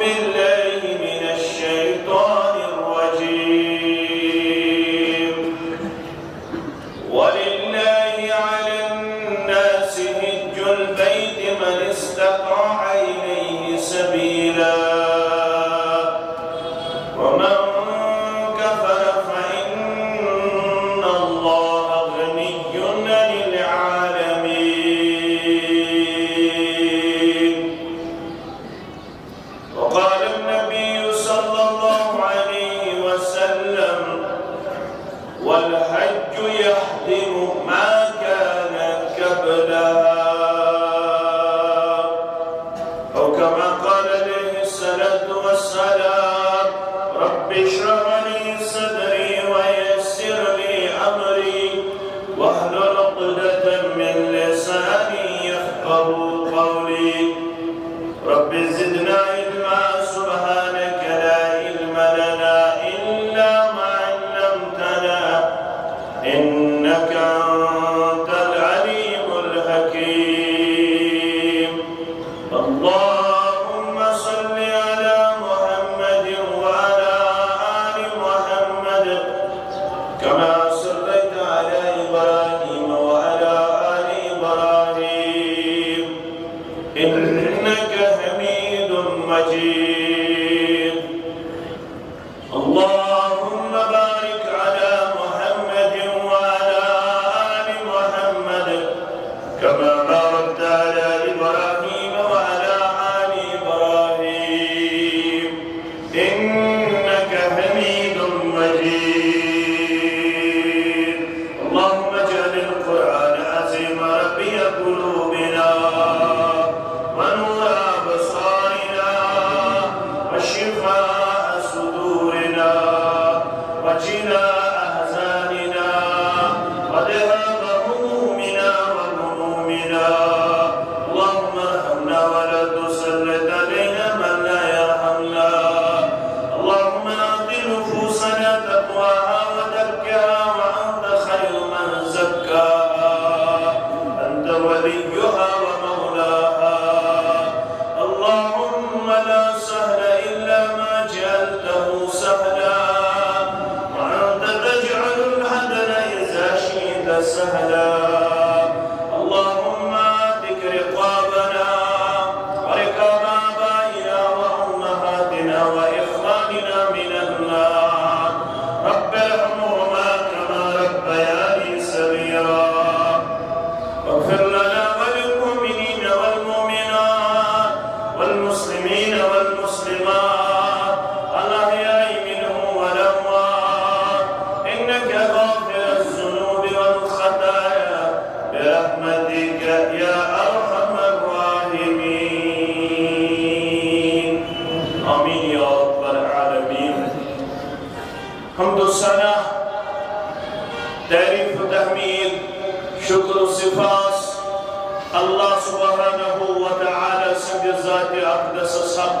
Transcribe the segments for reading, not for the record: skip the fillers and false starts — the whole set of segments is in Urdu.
بالله من الشيطان الرجيم والحج يهدم ما كان قبلها، أو كما قال عليه الصلاة والسلام: رب اشرح لي صدري ويسر لي أمري واحلل عقدة من لساني يفقهوا قولي. رب زدنا علما سبحانك لا علم لنا إلا ما علمتنا إنك أنت العليم الحكيم. اللهم صل على محمد وعلى آل محمد كما صليت على إبراهيم وعلى آل إبراهيم إنك حميد مجيد. اللهم بارك على محمد وعلى آل محمد كما باركت على إبراهيم وعلى آل إبراهيم إنك حميد مجيد. اللهم اجعل القرآن عظيم ربيع قلوبنا ونور أبصارنا وشفاء صدورنا وجلاء أحزاننا وذهاب همومنا وغمومنا. اللهم ارحمنا ولا تسلط علينا من لا يرحمنا. اللهم أعط نفوسنا تقواها وزكها وأنت خير من زكاها، أنت وليها ومولاها. اللهم لا سهل إلا ما جعلته سهلا، وأنت تجعل الحزن إذا شئت سهلا. اللهم اعتق رقابنا ورقاب آبائنا وأمهاتنا وإخواننا من النار. رب ارحمهما كما ربياني صغيرا. واغفر لنا وللمؤمنين والمؤمنات والمسلمين والمسلمات الأحياء منهم والأموات إنك غافر الذنوب والخطايا برحمتك يا أرحم الراحمين. آمين يا رب العالمين. حمد الثناء تعريف تحميد شكر صفات الله سبحانه وتعالى سنگ ذات اقدس حق.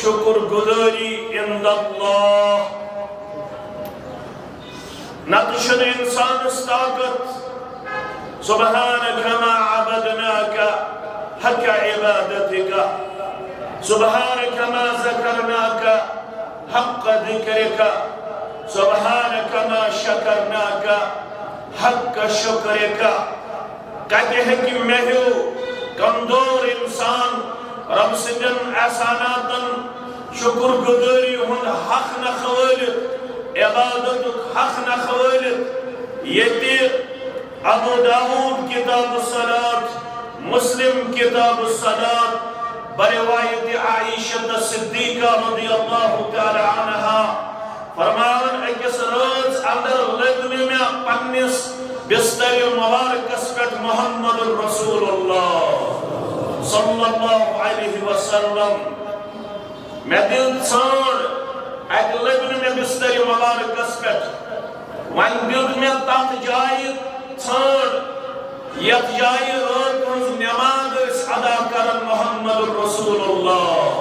شکر گزاری عند اللہ نتشن انسان استاقت سبحانك ما عبدناك حق عبادتك سبحانك ما ذكرناك حق ذكرك سبحانك ما شكرناك حق شكرك کہتے ہیں کہ میں ہوں کمزور انسان رب سندن احساناتن شکر گزاری ہند حق نخوالت عبادت حق نخوالت یہ ابو داود کتاب الصلاة مسلم کتاب الصلاة بروایت عائشہ صدیقہ رضی اللہ تعالی عنہا فرمان اکس روز اندر لگنے میں پنس بستر مبارک اسپٹ محمد رسول اللہ صلی اللہ علیہ وسلم میں دل چھوڑ ایک لگنے میں بستر مبارک اسپٹ وان دل میں تات جائی چھوڑ یت جائی رات روز نماز ادا کرن محمد رسول اللہ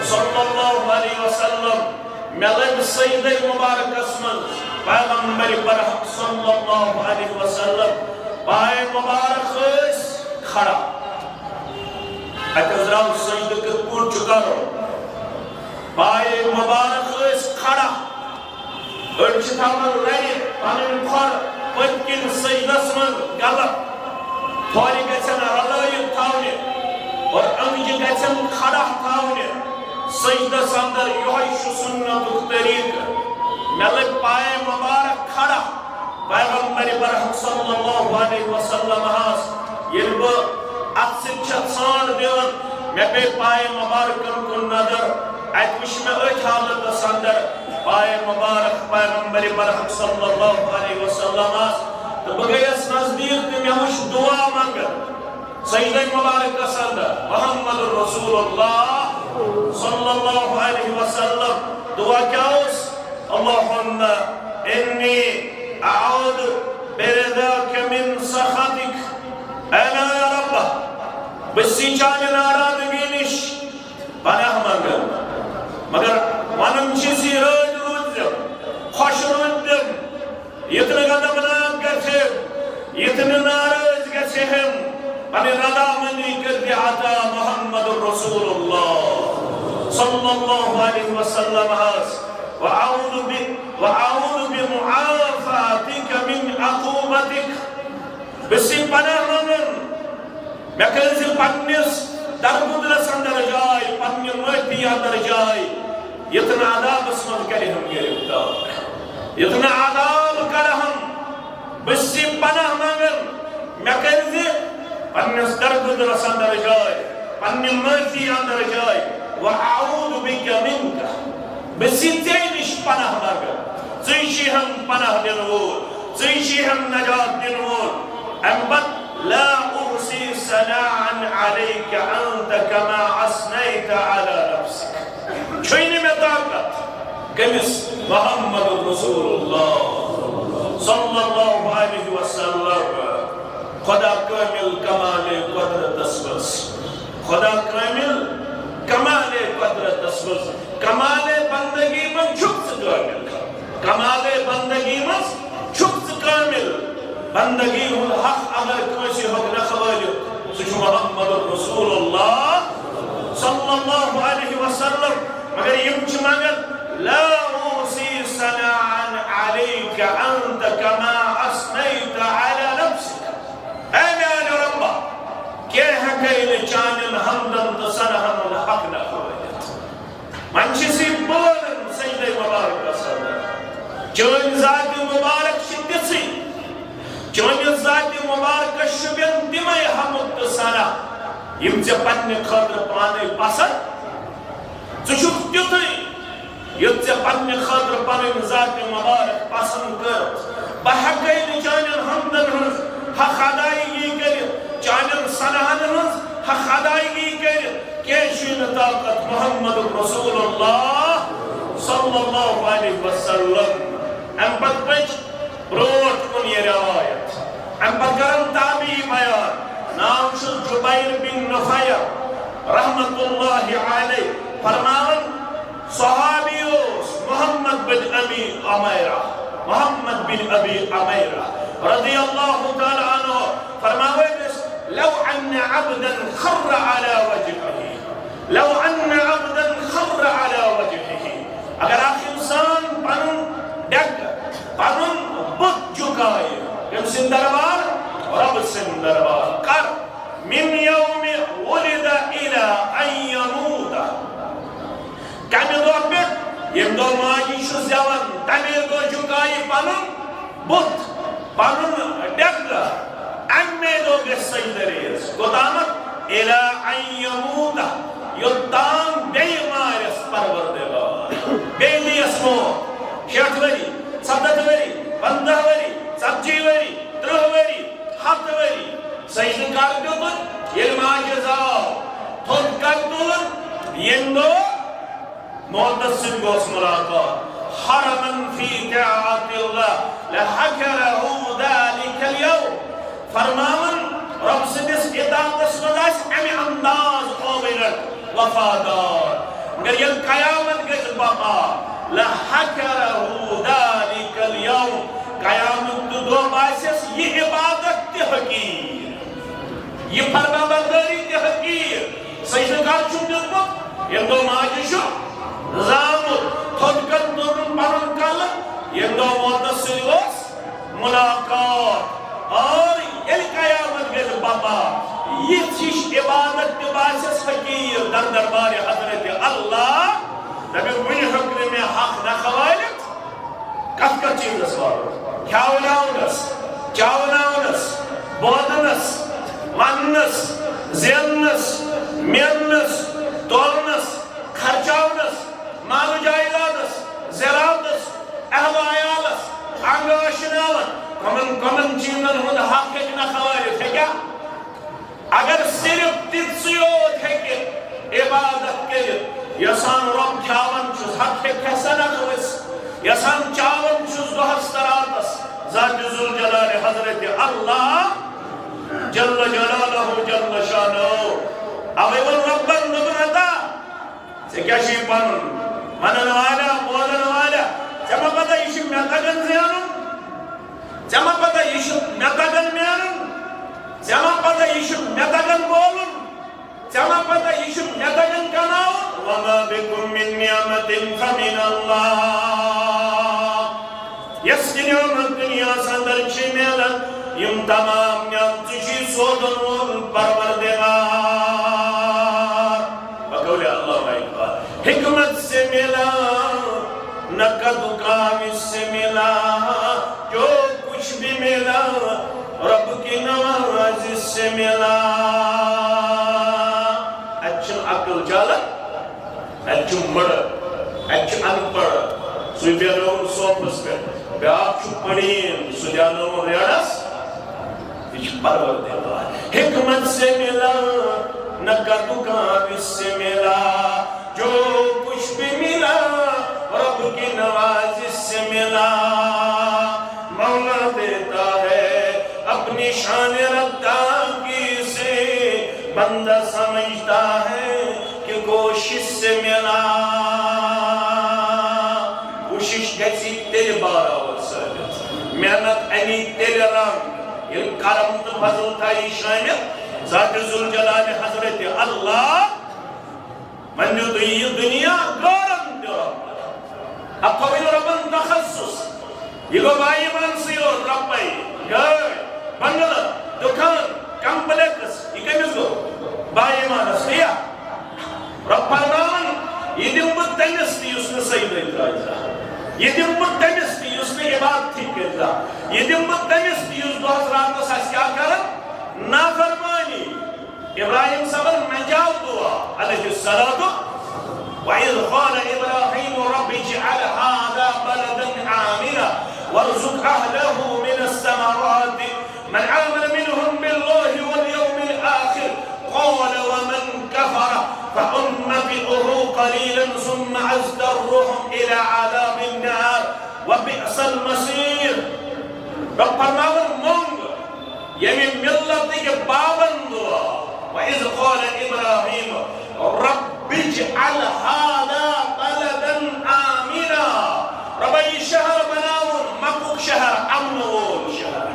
صلی اللہ علیہ وسلم میں لگ سید مبارک اسمن پیغمبر برحق صلی اللہ علیہ وسلم پائے مبارک اس کھڑا اکزراؤ سید کے پور چکا رو پائے مبارک اس کھڑا ارچتا من لئے پانن کھڑ پتکن سید اسمن گلت تھوڑی گچن رلائی تھاونے اور انجی گچن کھڑا تھاونے سجدہ سندر یوحیش سنت طریق ملک پائے مبارک کھڑا پیغمبر برحق صلی اللہ علیہ وسلم ہاس یلب اتسد چھتسان دیون میں پہ پائے مبارکن کو نظر ایتوش میں ایت حالت سندر پائے مبارک پیغمبر برحق صلی اللہ علیہ وسلم ہاس تو بگیس نزدیک میں ہوش دعا مانگر سیدہ مبارک سندر محمد رسول اللہ صلی اللہ علیہ وسلم دعا کیا اس اللہم انی اعوذ برداک من سخطک اینا یا رب بسی چانے نارادگی نش پناہ مگر ونم چیزی رد رودم خوش رودم یتن قدم نام کرتے یتن ناراض کرتے ہم پنی رضا منی کرتے عطا محمد رسول اللہ صلی اللہ علیہ وسلم حاس وأعوذ بمعافاتك من عقوبتك بسي پناہ منن میں کنزل پنیس درگدرس اندر جائے پنی مہتی اندر جائے یتنا عذاب اسمت کرے ہم گرفتار یتنا عذاب کرے ہم بسي پناہ منن میں کنزل پنیس درگدرس اندر جائے پنی مہتی اندر جائے وأعوذ بك منك بسی تینش پناہ مگر زیشی ہم پناہ دنور زیشی ہم نجات دنور امبت لا احسی ثناء علیک انت کما اثنیت علی نفسک چھوئنے میں طاقت کمس محمد رسول اللہ صلی اللہ علیہ وسلم خدا کامل کمال قدرت اسمس خدا کامل کمال قدرت اسمس کمال بندگی من چھکس کامل کمال بندگی من چھکس کامل بندگی ہن حق اگر کوئی حق نخوالیت سچ محمد رسول اللہ صلی اللہ علیہ وسلم مگر یمچ مگر لا اوسی ثناء علیک انت کما اثنیت علی نفسک اے میان ربا کہ حقین چانن حمدن تسنہن الحق نخوالیت منچسی بولن سجدہ مبارک صدر چون ذات مبارک شدسی چون ذات مبارک شبین دمائی حمد تسنہ یم چه پنی خاطر پانے پسند چشک تیتی یم چه پنی خاطر پانے ذات مبارک پسند کرد بحقین چانن حمدن ہنز حق ادائیگی کرد چانن سنہن ہنز حق ادائیگی کرد کیشین طاقت محمد رسول اللہ صلی اللہ علیہ وسلم ام پت پچ بروٹ کن یہ روایت ام پت کرم تابعی بیان نام شد جبیر بن نفیر رحمت اللہ علیہ فرماون صحابی محمد بن ابی عمیرہ رضی اللہ تعالی عنہ فرماون لو ان عبدا خر على وجهه اگر اخ انسان پنن ڈگ پنن بت جھکائے یم سن دربار رب سن دربار کر من یوم ولد الى ان يموت کمی دو پہ یم دو ماجی شو زیون تمی دو جھکائے پنن بت پنن ڈگ امی دو گس سجدریز قدامت الى ان يموت یوتان بے مارس پروردگار بے لیس مو 60 وری 70 وری 50 وری 70 وری 30 وری 7 وری سجدہ کر دیتن یل ماجز آو تھوڑ کر دولن یندو محدثن گوس ملاقات حرمن فی طاعت اللہ لحکرہ ذالک اليوم فرماون رب سدس اطاعت اسمداس امی انداز قومنت وفادار مگر یل قیامت گز بابا لحکرہ ذالک اليوم قیامت دو باسس یہ عبادت تی حقیر یہ فرما برداری تی حقیر سجدہ کار چون دیتمت یہ دو ماجی شو زامت خود کن دورن پرن کل یہ دو متصل گوس ملاقات اور یل قیامت گز بابا یہ چیش عبادت تی باسس حقیر در دربار حضرت اللہ نبی ونی حکر میں حق نخوالت کت کت چیز اسوار کھاوناونس چاوناونس بودنس مننس زیننس میننس تولنس خرچاونس مال جائیدادس زراعتس اہل عیالس انگاشناون کمن چیزن ہند حق ہیک نخوالت ہے کیا اگر صرف تیسیوت ہے کہ عبادت کرت یسان رب کھاون چھس حق ہے کیسا نخوس یسان چاون چھس دوہس تراتس ذات ذوالجلال حضرت اللہ جل جلالہ جل شانہ اویون ربن نبرتا سے کیا شیپن منن والا بولن والا جمع پتا یشم نتگن زیانن جمع پتا یشم نتگن میانن جمع پتا یشم نتگن بولن جمع پتا یشم نتگن کناون وما بكم من نعمت فمن اللہ یس نعمت دنیا سندر چھ میلن یم تمام نعمت چھ سودن ون پروردگار بقول اللہ اکبر حکمت سے ملا نقد کام سے ملا جو کچھ بھی ملا رب کی نوازش سے ملا اچھا عقل جالا اچھا مڑ اچھا انپڑ سوی بیانو سوپس پر بیاک چھو پڑین سجانو ریاڑس یہ پروردگار حکمت سے ملا نقد کام سے ملا جو کچھ بھی ملا رب کی نوازش سے ملا مولا دیتا ہے اپنی شان رکھتا کی سے بندہ سمجھتا ہے کہ کوشش سے ملا کوشش کیسی تیرے بارا وسلم محنت انی تیرے رنگ یہ کرم تو فضل تھا یہ شامل ذات ذوالجلال حضرت اللہ من جو یہ دنیا گورن دے رب اب قبیل ربن تخصص یہ گو بائی منسیور رب بائی گئے بنگل دکان کمپلیکس یہ کمیز گو بائی مانس کیا رب فرمان یہ دمت تنس تی اس نے سید اترائیزا یہ دمت تنس تی اس نے عبادت تھی کرتا یہ دمت تنس تی اس دو حضرات کو ساس کیا کرن نافرمانی ابراہیم صبر نجات دعا علیہ السلام وَإِذْ قَالَ إِبْرَاهِيمُ رَبِّ اجْعَلْ هَذَا بَلَدًا آمِنًا وَارْزُقْ أَهْلَهُ مِنَ الثَّمَرَاتِ مَنْ آمَنَ مِنْهُمْ بِاللَّهِ وَالْيَوْمِ الْآخِرِ قَالَ وَمَنْ كَفَرَ فَأُمَّتِعُهُ قَلِيلًا ثُمَّ أَزْدَرُّهُمْ إِلَى عَذَابِ النَّارِ وَبِئْسَ الْمَصِيرُ رب فرماون مونگ یمی ملت کے پابند ہوا وَإِذْ قَالَ إِبْرَاهِيمُ رَبِّ اجعل هذا بلدا آمنا ربي شهر بناون مکوک شهر امن وول شهر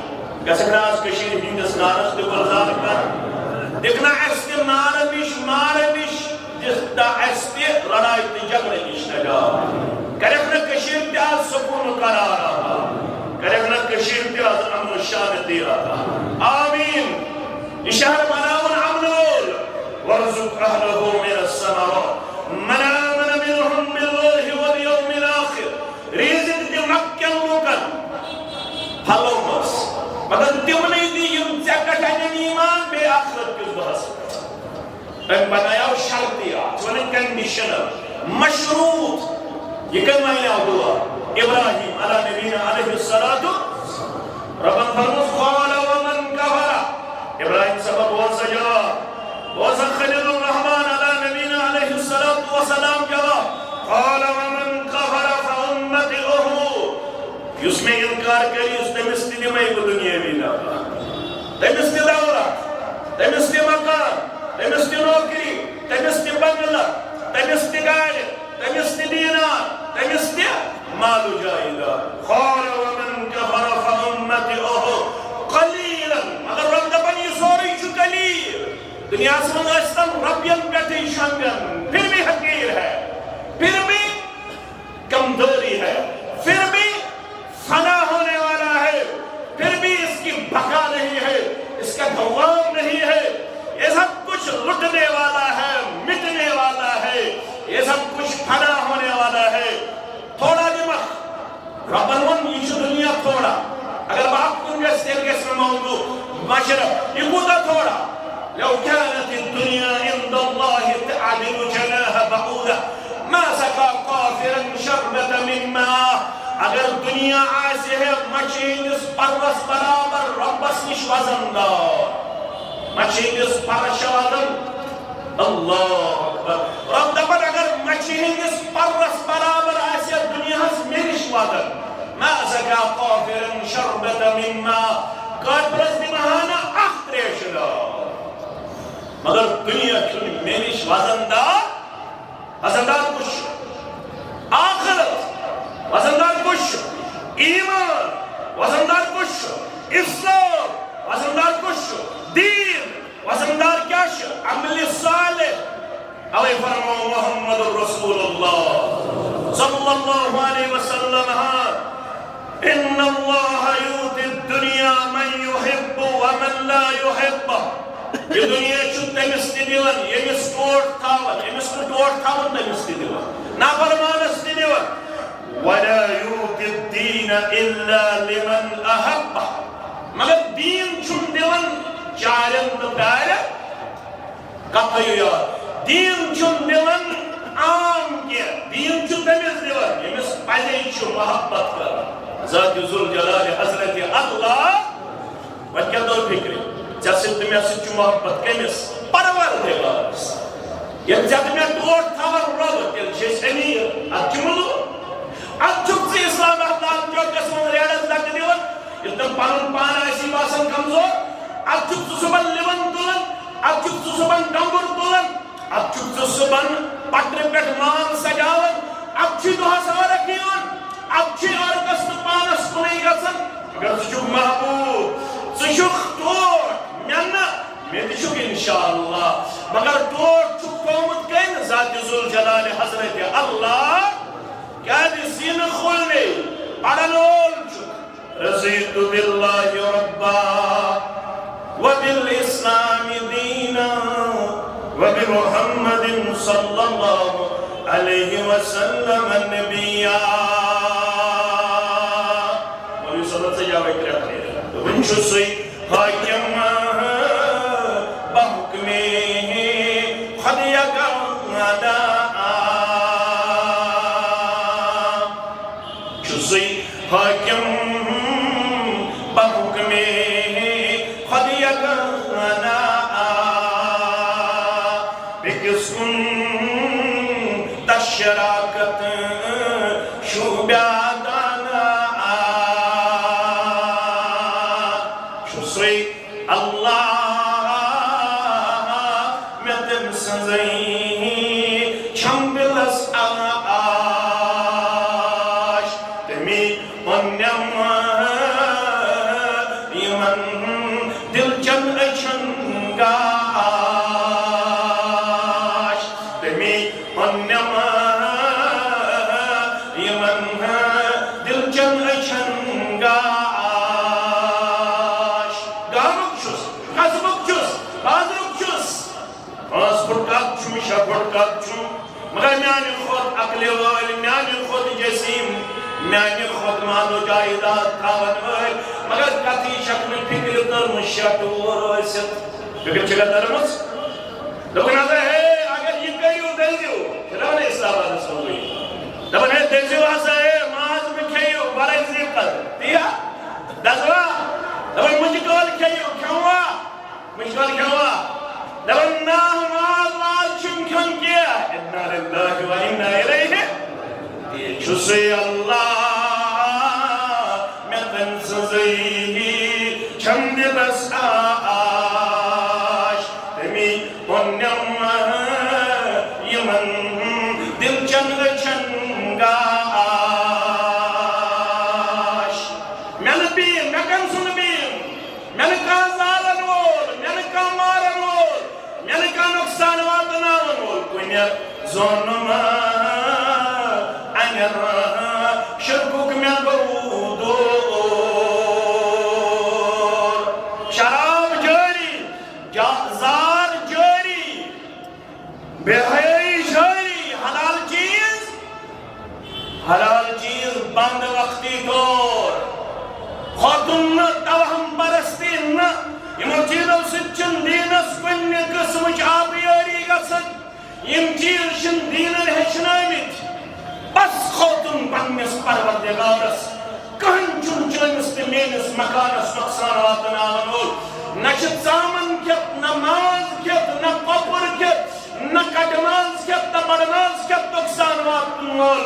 گژھنا آز کشیر ہندس نارس تہ گلزار کر دکھنا اس تہ نار نش مار نش دکھتا اس تہ لڑائی تہ جھگڑے نش نجات کرک نہ کشیر تہ آز سکون قرار آتا کرک نہ کشیر تہ آز امن و شانتی آتا آمین یہ شہر بناون امن وول وارزق اهله من الثمرات من آمن منهم بالله واليوم الآخر رزق دِ مکن لوکن پھلو مس مگر تمنے دی یم ژےٚ پٮ۪ٹھ اَنن ایمان بیٚیہِ آخرت کِس دۄہس پٮ۪ٹھ أمۍ بنایو شرطیات ونن کنڈیشنل مشروط یہ کٔمۍ وَنیو دُعا ابراہیم علی نبینا علیہ الصلاۃ ربن فرموس قال ومن كفر ابراہیم صاحب بہت سا جواب وزن خلیل الرحمن علی نبینا علیہ السلام جواب قال ومن كفر فأمته یس میں انکار کری اس تمس تہ دمے بہ دنیاوی نعمت تمس تہ دولت تمس تہ مکان تمس تہ نوکری تمس تہ بنگلہ تمس تہ گاڑ تمس تہ دینار تمس تہ مال و جائیداد قال ومن كفر فأمته قلیلا مگر رب دپن یہ سورے چھ قلیل دنیا سے ٲسۍتن رۄپین پٮ۪ٹھٕے شۄنگن پھر بھی حقیر ہے پھر بھی کمزوری ہے پھر بھی فنا ہونے والا ہے پھر بھی اس کی بقا نہیں ہے اس کا دوام نہیں ہے یہ سب کچھ لٹنے والا ہے مٹنے والا ہے یہ سب کچھ فنا ہونے والا ہے تھوڑا دماغ ربن ون یہ دنیا تھوڑا اگر باپ کن گس تیل گس میں موضوع مشرف یہ کوتا تھوڑا لو كانت الدنيا عند الله تعدل جناح بعوضة ما سقى كافرا شربة من ماء اگر دنیا آسے ہے مچھینس پرس برابر ربس نش وزندار مچھینس پرش وزن اللہ اکبر رب دپن اگر مچھینس پرس برابر آسے دنیا ہس منش وزن ما سقى كافرا شربة من ماء کافرس دمہانا اختریشنا مگر دنیا کی منش وزندار کچھ آخرت وزندار کچھ ایمان وزندار کچھ اسلام وزندار کچھ دین وزندار کیا عمل صالح علیہ فرمو محمد رسول اللہ صلی اللہ علیہ وسلم ان اللہ یوتی الدنیا من یحب ومن لا یحب یہ دنیا چھو تمس تہ دِوان ییٚمِس ٹوٹھ تھاوان ییٚمِس نہٕ ٹوٹھ تھاوان تٔمِس تہ دِوان نافرمانس تہ دِوان ولا يؤتي الدين الا لمن احب مگر دین چھُن دِوان چارن تہٕ پیارن کتھٕ یاد دین چھُن دِوان عام کینٛہہ دین چھُ تٔمِس دِوان ییٚمِس پزے چھُ محبت کران ذات ذوالجلال حضرت اللہ وۄنۍ کیٛاہ توٚر فِکرِ ژےٚ سۭتۍ تہٕ مےٚ سۭتۍ چھُ محبت کٔمِس پروردگارس ییٚلہِ ژےٚ تہٕ مےٚ ٹوٹھ تھاوان رۄب تیٚلہِ چھِ أسۍ أمیٖر اَتھ چھُ مُلوٗک اتھ چھُکھ ژٕ اسلام احلام چوکس منٛز ریڈس دکہٕ دِوان ییٚلہِ تِم پنُن پان آسی باسان کمزور اتھ چھُکھ ژٕ صُبحن لِوَن تُلان اتھ چھُکھ ژٕ صُبحن ڈۄنٛگُر تُلان اتھ چھُکھ ژٕ صُبحن پٹرِ پٮ۪ٹھ مان سجاوان اتھ چھُ دۄہس عٲرق یِوان اتھ چھُ عٲرقس تہٕ پانس کُنُے گژھان مگر ژٕ چھُکھ محبوب ژٕ چھُکھ ٹوٹھ مےٚ تہِ چھُکھ انشاءاللہ مگر ٹوٹھ چھُکھ تھومُت کٔمۍ ذات ذوالجلال حضرت اللہ کیٛازِ سیٖنہٕ کھُلنے پرن وول چھُکھ رضیت باللہ ربا وبالاسلام دینا وبمحمد صلی اللہ علیہ وسلم نبیا مولوی صلی اللہ سے جاوے کریا کرے ون چھُ سُے حاکم بحکمے خود یکم ادا چھُ سُے حاکم بحکمے خود یکم ادا بکس کن تشراکت شوبیہ دانا چھُ سُے اللہ میں تم سنزئی یمن دل چن اچھن گاش گامک چھس قصبک چھس بازرک چھس 5 فٹ کت چھم 6 فٹ کت چھم مگر میانہ خود عقل وٲلۍ میانہ خود جسیم میانہ خود مالو جائیداد تھاون وٲلۍ مگر کتی شکل فکر ترمٕژ 6 ٹوٗر ٲسِتھ فکر چھکا ترمٕژ دوٚپُن ہسا ہے اگر یہ کٔرِو دٔزِو چھُنا ونان اسلام آبادس منٛز دپان ہے دٔزِو ہسا ہے ماز مہ کھیٚیِو ورٲے زیٖقت تِیا دزوا دپان مُجہِ ٹول کھیٚیِو کھیٚوا مُجہِ ٹول کھیٚوا دپان نا ماز واز چھُنہٕ کھیوٚن کینٛہہ اِنا لِلّٰهِ و اِنا اِلَیْهِ تی چھُ سُے اللہ مےٚ تٔمۍ سٕنٛزٕے چھَم دِلس آش تٔمی ووٚننٮ۪م یِمن دِل چن أچھن گاش مےٚ نہٕ بیٖن مےٚ کٔمۍ سُنٛد بیٖن مےٚ نہٕ کانٛہہ زالن وول مےٚ نہٕ کانٛہہ مارن وول مےٚ نہٕ کانٛہہ نۄقصان واتناون وول کُنہِ زونُم اَنٮ۪ر شرکُک مےٚ گوٚو دوٗر شراب جٲری زار جٲری بے حیٲیی جٲری حلال چیز بند وقتی طور خوتن نہ توہم پرستی نہ یمو چیزو سۭتۍ چھُنہٕ دیٖنس کُنہِ قٕسمٕچ آبیٲری گژھان یم چیز چھِنہٕ دیٖنن ہیٚچھنٲومٕتۍ بس خوتن پننِس پروردگارس کٕہٕنۍ چھُنہٕ چٲنِس تہٕ میٲنِس مکانس نۄقصان واتناون وول نہ چھِ ژامن کھٮ۪تھ نہ ماز کھٮ۪تھ نہ کۄپُر کھٮ۪تھ نہ کٹہٕ ماز کھٮ۪تھ نہ بڑٕ ماز کھٮ۪تھ نۄقصان واتن وول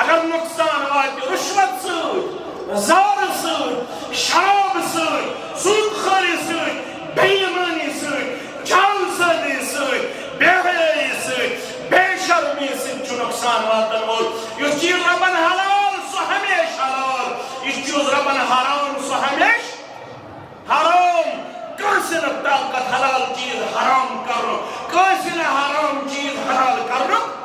اگر نۄقصان واتہِ رُشوت سۭتۍ زارٕ سۭتۍ شراب سۭتۍ سوٗد خٲری سۭتۍ بے ایمٲنی سۭتۍ جالسٲزی سۭتۍ بے حیٲیی سۭتۍ بے شرمی سۭتۍ چھُ نۄقصان واتن وول یُس چیٖز رۄبن حلال سُہ ہمیشہِ حلال یُس چیٖز رۄبن حرام سُہ ہمیشہِ حرام کٲنٛسہِ نہٕ طاقت حلال چیٖز حرام کرنُک کٲنٛسہِ نہٕ حرام چیٖز حلال کرنُک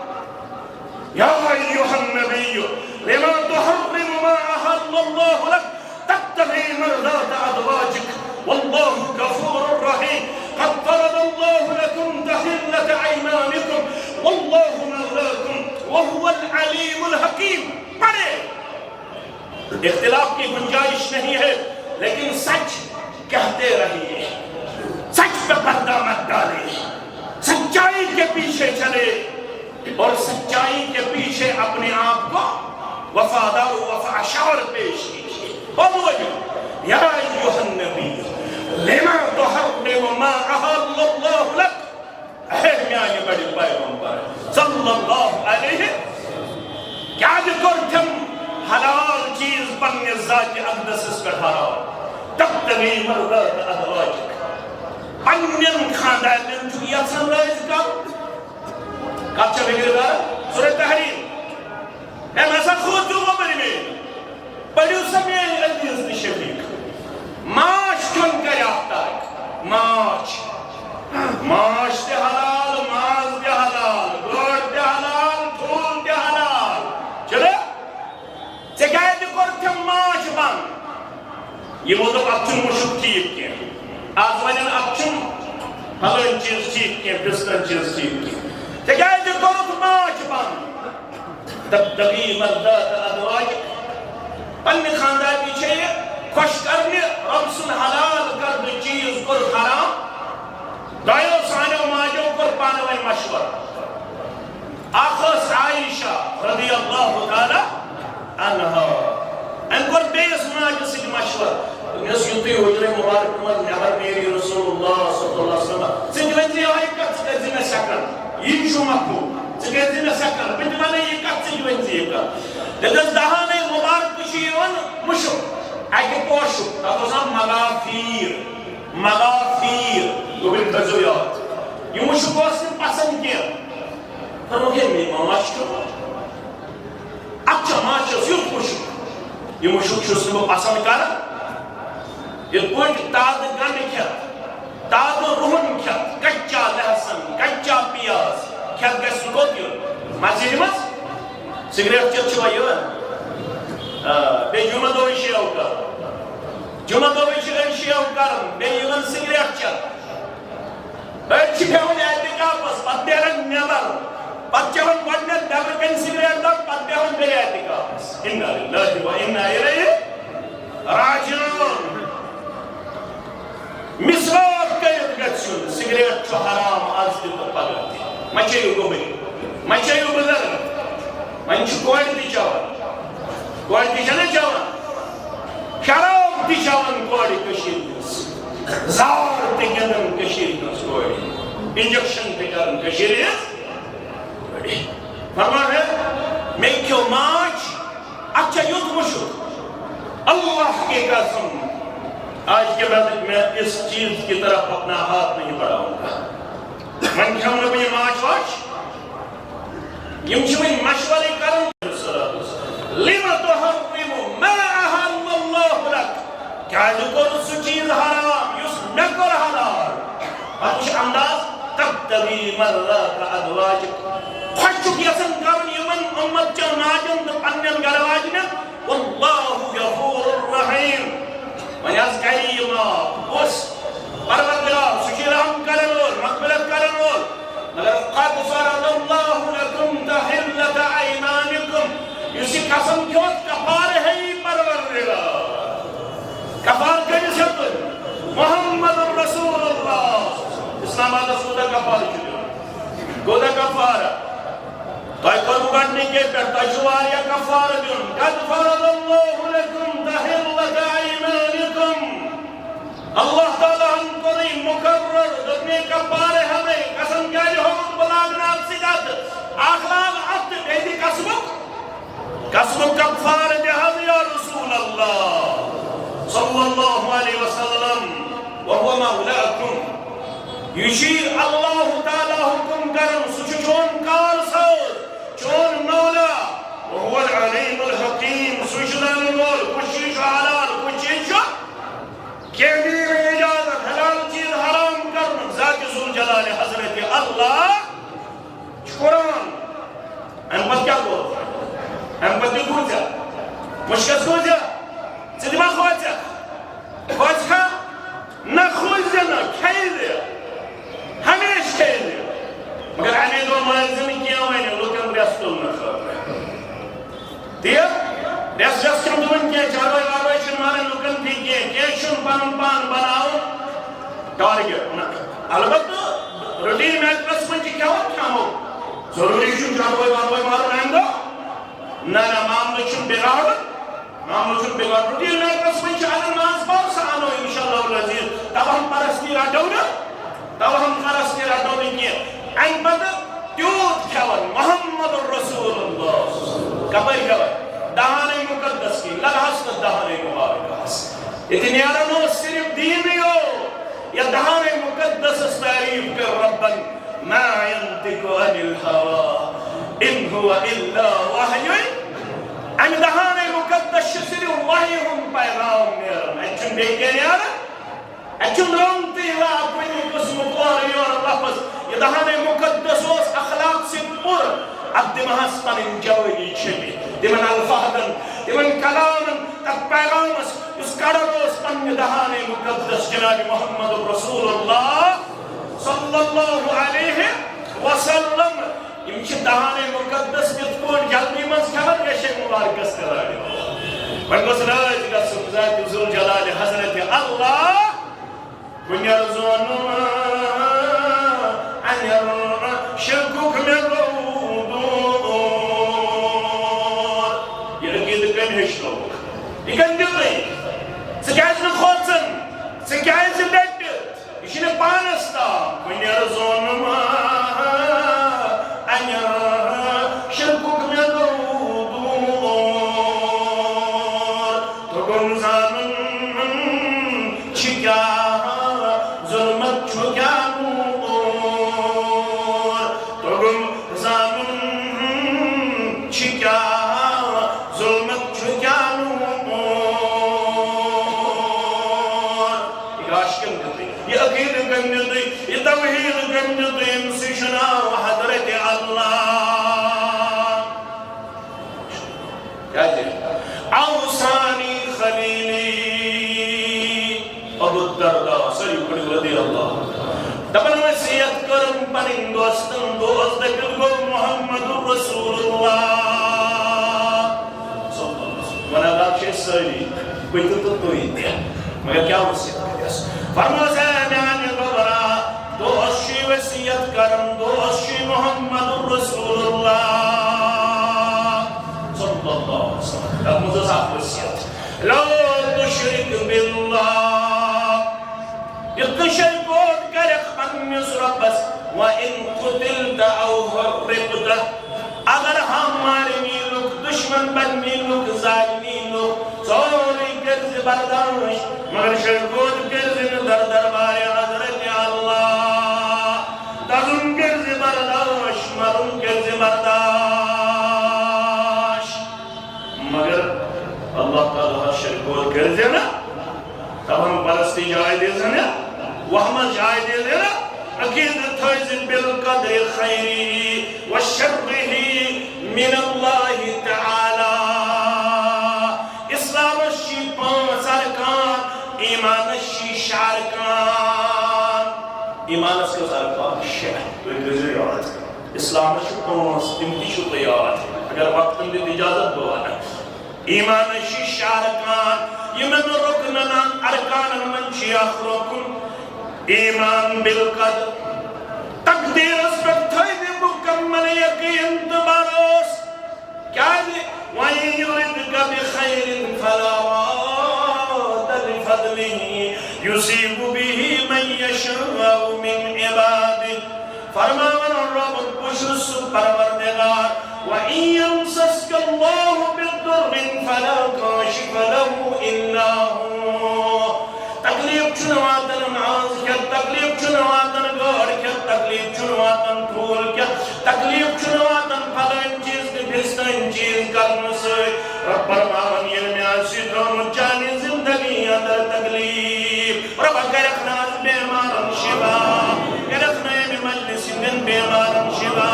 یا ایُّہا النبی لما تحرم ما أحل الله لك تبتغي مرضات أزواجك والله غفور رحيم قد فرض الله لكم تحلة أيمانكم والله مولاكم وهو العليم الحكيم پڑھے اختلاف کی گنجائش نہیں ہے لیکن سچ کہتے رہیے سچ پہ پردہ مت ڈالے سچائی کے پیچھے چلے اور سچائی کے پیچھے اپنے آپ کو وفادار و وفاشار پیش کیجیے یا ایھا النبی لما تحرم ما احل اللہ لک اے میانہ بڑی پیغمبر صلی اللہ علیہ کیا کرتم حلال چیز پننہِ ذاتِ اقدسس پٮ۪ٹھ حرام تبتغی مرضات ازواجک پننٮ۪ن خاندارنٮ۪ن چھُ یژھان رٲضۍ کرُن کب چھا فکر دار سورہ تحریم اے مسا خود جو عمر میں پڑھو سمیل عزیز شفیق ماش کن کر آفتاک ماش تے حلال ماز تے حلال گوڑ تے حلال پھول تے حلال چلو چکایت کرتم ماش بند یہ موضوع اب چھن مشک ٹھیک کیا آج ونن اب چھن حلال چیز ٹھیک کیا بستر چیز ٹھیک کیا تکیازِ کوٚرُکھ ماچھ بنٛد تبتغی مرضات ازواجک پننہِ خاندارنہِ چھے یہِ خۄش کرنہِ رۄب سُنٛد حلال کردٕ چیٖز کوٚر حرام دۄیو سانیو ماجیو کوٚر پانہٕ ؤنۍ مشورٕ اکھ ٲس عایشہ رضی اللہ تعالیٰ عنہا أمۍ کوٚر بیٚیِس ماجہِ سۭتۍ مشورٕ دوٚپنَس یُتھُے حُجرے مُبارک منٛز نٮ۪بر نیرِ رسول اللہ صلی اللہ علیہ وسلم ژٕ تہِ ؤنۍ زِ یِہوٚے کتھ ژٕ کٔرۍ زِ مےٚ سٮ۪کنٛڈ یہ چھُ مفہوم ژٕ کٔرۍ زِ مےٚ سٮ۪کنٛڈ بہٕ تہِ وَنَے یہِ کتھ ژٕ تہِ ؤنۍ زِ یہِ کتھ دٔپِس دہانَے مُبارکہٕ چھُ یِوان مُشُک اَکہِ پوشُک تتھ اوس ناو مغافیٖر دوٚپُن تھٲیزیو یاد یہِ مُشُک اوس نہٕ پسنٛد کینٛہہ دوٚپُکھ ہے مےٚ ماچھ کیُتھ اچھا ماچھَس یُتھ مُشُک یہِ مُشُک چھُس نہٕ بہٕ پسنٛد کران یِتھ پٲٹھۍ تازٕ گنٛڈٕ کھٮ۪تھ تازٕ رُہن کھٮ۪تھ کچا لہسن کچا پیاز کھٮ۪تھ گژھِ کوٚت یُن مزٕ یِمس سگریٹ چت چھوا یوان بے جمعہ دو شیعو کر جمعہ دو شیعو کر بے یوان سگریٹ چت بے چھپیون اعتقافس پت دیرن نیبر پت چون گوڑنیت ڈبر کن سگریٹ دو پت دیون بے اعتقافس انا للہ و انا الیہ راجعون مسواک کیت گچھن سگریٹ چھو حرام آز دل پگہ تھی مچھیو گوبی مچھیو بزرگ من چھو کوڑ دی چاوان کوڑ دی چھنے چاوان شراب دی چاوان کوڑی کشیر دس زار تی گندن کشیر دس کوڑی انجکشن تی کرن کشیر دس کوڑی فرمان ہے میں کیوں ماچ اچھا یوت مشو اللہ کی قسم آج کے بعد میں اس چیز کی طرف اپنا ہاتھ نہیں بڑھاؤں گا من کھاؤں نبی ماچ واچ یم چھوئی مشورے کرن لِمَ تُحَرِّمُ مَا أَحَلَّ اللَّهُ لَكَ کیا جو کر سو چیز حرام یس میں کر حلال اور کچھ انداز تَبْتَغِي مَرَّاتَ أَزْوَاجِكَ خوش چکی اصلا کرن یمن امت چا ناجن تو پنن گرواجن واللہ غفور الرحیم من از کئی یما اس پروردگار سچی رحم کرن اور مغفرت کرن اور مگر قد فرض اللہ لکم تحلت ایمانکم یسی قسم کیوت کفار ہے پروردگار کفار کئی سبت محمد رسول اللہ اسلام آدھا سودہ کفار چلو گودہ کفار تائی قرب گھٹنے کے پر تجواریا کفار دن قد فرض اللہ لکم تحلت ایمانکم اللہ تعالیٰ ہم کو نہیں مقرر دکنے کفار ہمیں قسم کیا جو حکم بلاغنات سکت اخلاق عبد بیدی قسمک کفار جہاز یا رسول اللہ صلی اللہ علیہ وسلم وہو مولاکم یشیر اللہ تعالیٰ حکم کرم سچ چون کار سوز چون مولا وہو العلیم الحکیم سچ لنگول کچھ حلال کچھ کیدی میں اجازت حلال چیز حرام کرن ذات ذوالجلال حضرت اللہ قرآن انبت کیا بولتا انبت دی گوزا مشکس گوزا سیدما خوزا خوزا نہ خوزا نہ کھیلے ہمیش کھیلے مگر آنے دو مازن کیا ہوئے لوکن ریستل نہ خواہ دیا ریس کم دون کیا چاروئی واروئی چن مارے لوکن تھی کیا شن پان بناؤ ٹارگٹ البتہ روٹین میچ پس من کی کیا ہو ضروری شن چاروئی واروئی مارو نہیں دو نہ معاملہ چن بگاڑ روٹین میچ پس من چاہتا ناز باؤ سانو انشاءاللہ العزیز تب ہم پرستی راٹو نا کیا این پتہ تیوت کھیون محمد الرسول اللہ کپر کھیون دہانے مقدس کی لگاس کا دہانے مبارکاس اتنی آرانو صرف دینی ہو یا دہانے مقدس تعریف کر ربن ما ينطق عن الهوى ان هو الا وحی ان دہانے مقدس صرف وحی ہم پیغام میرن اچھن دیکھیں یارا اچھن رونتی لا اپنی قسم قواری اور لفظ یہ دہانے مقدس اس اخلاق سے پر عبد محسن انجوئی چھلی دیمن الفاظن دیمن کلامن تک پیغامس اس کڑروس پن دہانے مقدس جناب محمد رسول اللہ صلی اللہ علیہ وسلم امچ دہانے مقدس کتکون جلدی منز خبر گشے مبارکس کرائی بنگوز راج کا سبزات ذوالجلال حضرت اللہ ونرزون ان شرکوک من رودون یہ رکید کن ہشنوک یہ کن دلی سکیز نخوصن سکیز ڈٹ یہ پانستا ونرزون ان شرکوک من رودون تو گنزانن چکا ظلمت چکا اوصانی خلیلی ابو الدرداء سری پڑی رضی اللہ دبن وسیعت کرم پنن دوستن دوست دکل گو محمد رسول اللہ صلی اللہ علیہ وسلم ونا لاکشے سری کوئی تو توی دیا مگر کیا وسیعت کریس فرمو سے میانی ببرا دوشی وسیعت کرم دوشی محمد رسول اللہ صلی اللہ علیہ وسلم اب مجھے صاحب وسیعت لا تشرک باللہ اتن شرکوت کرک پنیس ربس وَإِن قُتِلْتَ أَوْ حُرِّقْتَ اگر ہمارے نیلوک دشمن بن نیلوک ظالمینوک سوری کرز برداشت مگر شرکوت کرزن در دربار حضرت اللہ تظن کرز برداشت مرون کرز برداشت مگر اللہ تعالیٰ شرکوت کرزن تب ہم پرستی جائے دے سنے وہمت جائے دے دینا اکید تھوزن بالقدر خیری وشرحی من اللہ تعالی اسلام الشی پانس ارکان ایمان الشی شارکان ایمان اس کے ارکان شہ تو ایک رضی یاد اسلام الشی پانس تمتی شو یاد اگر وقت تم دیت اجازت بوانا ایمان الشی شارکان یمن رکنن ارکان منشی اخرکن ایمان بالقدر تقدیر اس پر تھوئی مکمل یقین تباروس کیا ہے وَإِن يُرِدْكَ بِخَيْرٍ فَلَا رَادَ لِفَضْلِهِ يُصِيبُ بِهِ مَن يَشَاءُ مِنْ عِبَادِهِ فرماون رب پشس پروردگار وَإِن يَمْسَسْكَ اللَّهُ بِالضُّرِّ فَلَا كَاشِفَ لَهُ إِلَّا هُوَ تکلیف چنواتن ناز کیا تکلیف چنواتن گوڑ کیا تکلیف چنواتن پھول کیا تکلیف چنواتن پھلائن چیز کے بھستائن چیز کرن سے رب فرماون علم آسی دون جانی زندگی اندر تکلیف رب کرخنا از بیمارن شبا کرخنا ام مجلس من بیمارن شبا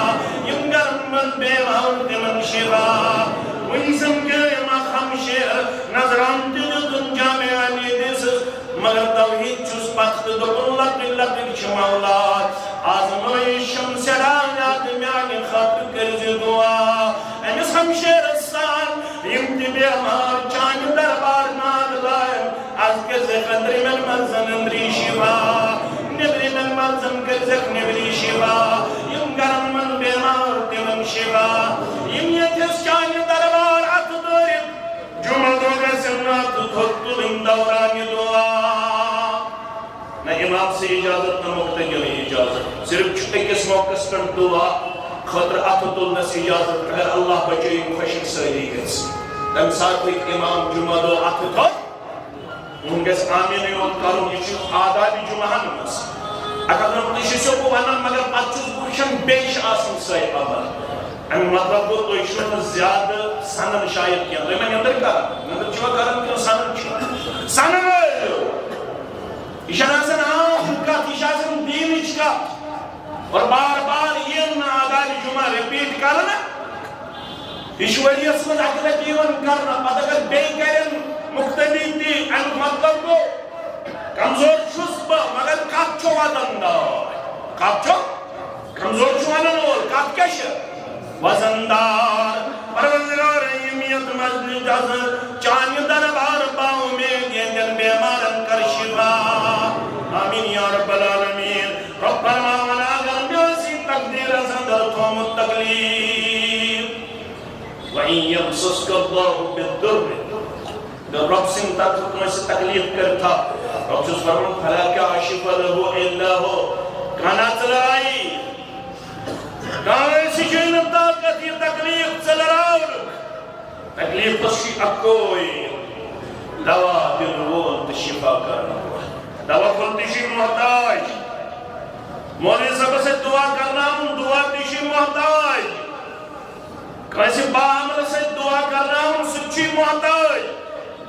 یم گرم من بیمارن من شبا ونسم کے ما خمشیر نظران تلتن جامعانی دیس مگر توحید چوز پخت دکن لق کچھ مولاد آزمائی شمس رایات میانی خاطر کرزی دعا امیس ہمشیر السان یمتی بیمار چانی دربار ناد لائم از کرزی قدری من منزن اندری شیوا نبری من منزن کرزک نبری شیوا یم گرم من بیمار تیمن شیوا یم یتیس چانی دربار ات دوریم جمع دوگا سنات تھوتلن دورانی دعا نہ امام سے اجازت نہ مقتدی اجازت صرف چھٹے کس موقع پر دعا خطر اتھتل نس اجازت اگر اللہ بچے خوشک سری گس تم ساتھ ایک امام جمعہ دو اتھتل ان گس آمین یوت کرو یہ آدابی جمعہ نمس اگر نمتشی سے کو ونن مگر پچھوز پوشن بیش آسن سائی عمل امی مطلب کو تو اشون زیادہ سنن شاید کیا تو میں اندر کرن چھوا کرن کیوں سنن چھوا سنن اشارسن کت اشارسن دینچ کت اور بار بار یہ آدابی جمعہ ریپیٹ کرنا اشوری اسمت اکرت ایون کرنا پتہ اگر بے کرن مقتدی تی ان مطلب کو کمزور چھس با مگر کت چھو وزن دار کت چھو کمزور چھو وزن اور کت کش وزندار پروردگار ایمیت مجد جزر چانی دربار باؤں میں گیندن بیمارن کر شفا آمین یا رب العالمین رب فرماونا اگر بیوسی تقدیر زندر توم التقلیم وَإِن يَمْسَسْكَ اللَّهُ بِالضُّرِّ رب سن تک سے تکلیف کرتا رب جس فرمان فَلَا كَاشِفَ لَهُ إِلَّا هُوَ کانا چلائی کانا اسی جنب طاقت یہ تکلیف چلاؤ تکلیف تشی اکوئی دوا دل وول شفا کرنا دوا کل تشی محتاج مولی سب سے دعا کرنا ہوں دعا تشی محتاج کیسے باہمل سے دعا کرنا ہوں سچی محتاج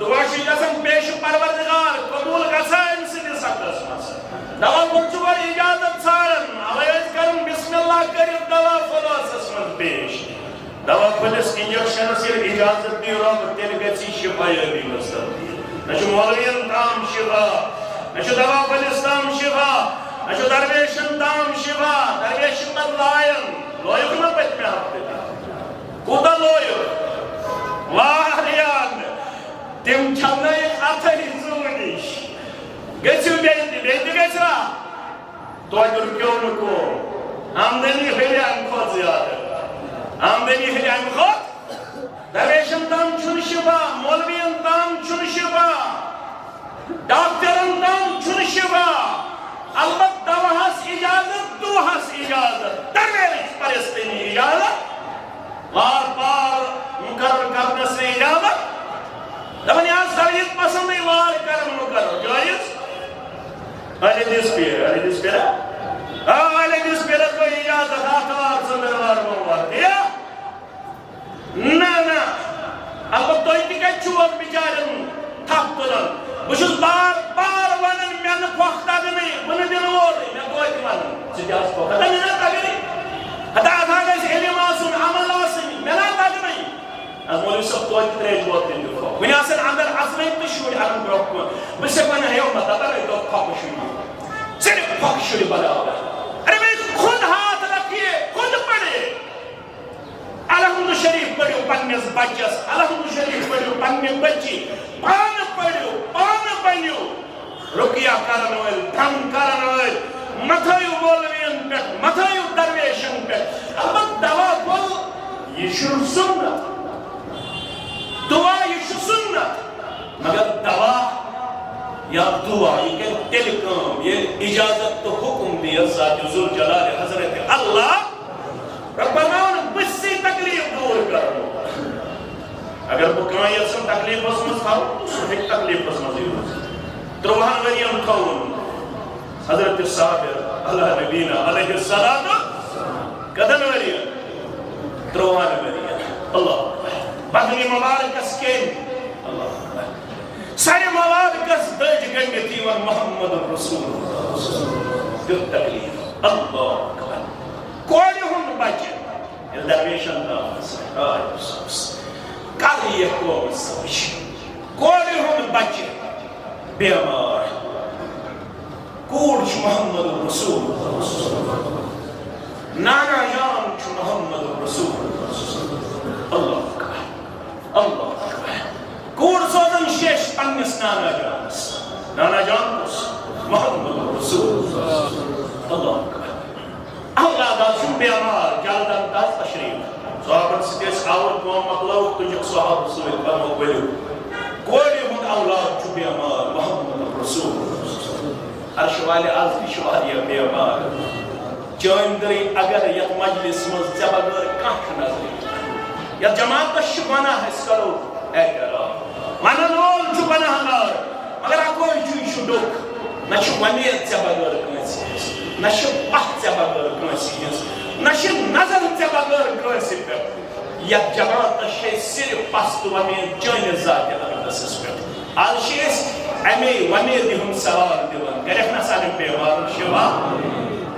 دعا شی جسم پیش پروردگار قبول گسائن سے دے سکتا سمسا دوا مرچوار اجازت سارن عویز کرن بسم اللہ کریم دوا فلاس اسمت پیش دوا پھلس انجیکشن سے اجازت دی رب تیل گژھی شفا یابی مستقبل نہ مولوین تام شفا نہ دوا پھلس تام شفا نہ درویشن تام شفا درویشن مت لائن لویک نہ پتمہ ہفتے کوتا لویک واریان تم چھنائک اتھائی زونش گژھو بیتی گژھا توجر کیوں نکو آمدنی ہریان کھوت زیادہ آمدنی ہریان کھوت درویشن تام چھن شفا مولوین تام چھن شفا ڈاکٹرن تام چھن شفا البت دوہس اجازت دوہس اجازت درویش پرستنی اجازت بار بار مقرر کرنے سے اجازت دبن یہاں سریت پسند ہے وار کرم مقرر جائز علی دیس پیر علی دیس پیر کو اجازت آتوار سندروار موار دیا نا البت تو ہی کہ چوک بچارن تھپ تلن بشوز بار بار ونن میں پوکھتا دنی من دنور میں کوئی ونن سجاز پوکھتا دنی نا تگری حتا تھا گیس علم آسن عمل آسن میں نا تگری از مولوی صاحب تو ہی تریج بہت دن دکھو ونی آسن اندر عظمی تشوری حرم بروکو بسے پنہ ہے امت ادر تو پاک شوری صرف پاک شوری بلا ہوگا ارے میں خود ہاتھ رکھئے خود پڑھے الحمد شریف پڑھو پنیس بچس الحمد شریف پڑھو پنی بچی پان پڑھو پان بنیو رکیہ کرنویل دھم کرنویل متھائیو مولوین پیٹ متھائیو درویشن پیٹ البت دوا بول یہ شروع سنت دعا یہ شروع سنت مگر دوا یا دعا یہ کہ تلکم یہ اجازت تو حکم دیا ذات ذل جلال حضرت اللہ ربنا بسی تکلیف دور کرو اگر بکمائی اسم تکلیف اسمز کھاؤ تو سنک تکلیف اسمز ہی ہوتا تروہان وریم کھاؤن حضرت صابر اللہ نبینا علیہ السلام قدن وریم تروہان وریم اللہ بدنی مبارکس کین اللہ سارے مبارکس دج گنگتی و محمد رسول اللہ جو تکلیف اللہ کوئی ہون بچے یہ درویشن دامس کل یہ قوم سوش کوئی ہون بچے بیمار کوڑ محمد رسول نانا جان محمد رسول اللہ اللہ کوڑ سوزن شیش پنگس نانا جانس نانا جان محمد رسول اللہ اللہ دا سن بیمار جلدن داز تشریف صحابت ستیس آورد موم مقلوق تجھک صحاب رسول فرمو بلیو کوئی ہون اولاد چو بیمار محمد رسول عرش والے آزدی شواری بیمار چاندری اگر یک مجلس مز زبگر کانک نظر یا جماعت شبانہ حس کرو اعتراف مننول چو بناہ نار مگر اکوئی چوئی شدوک نشو ونیت زبگر کنسی نشو بحث زبگر کنسی نشو نظر زبگر کنسی پر یک جماعت شیئی صرف پست و امین جائن ذات اقدس پر آل شیئس امی ونی دی ہم سوال دیون کرکنا سالم بیمار شفا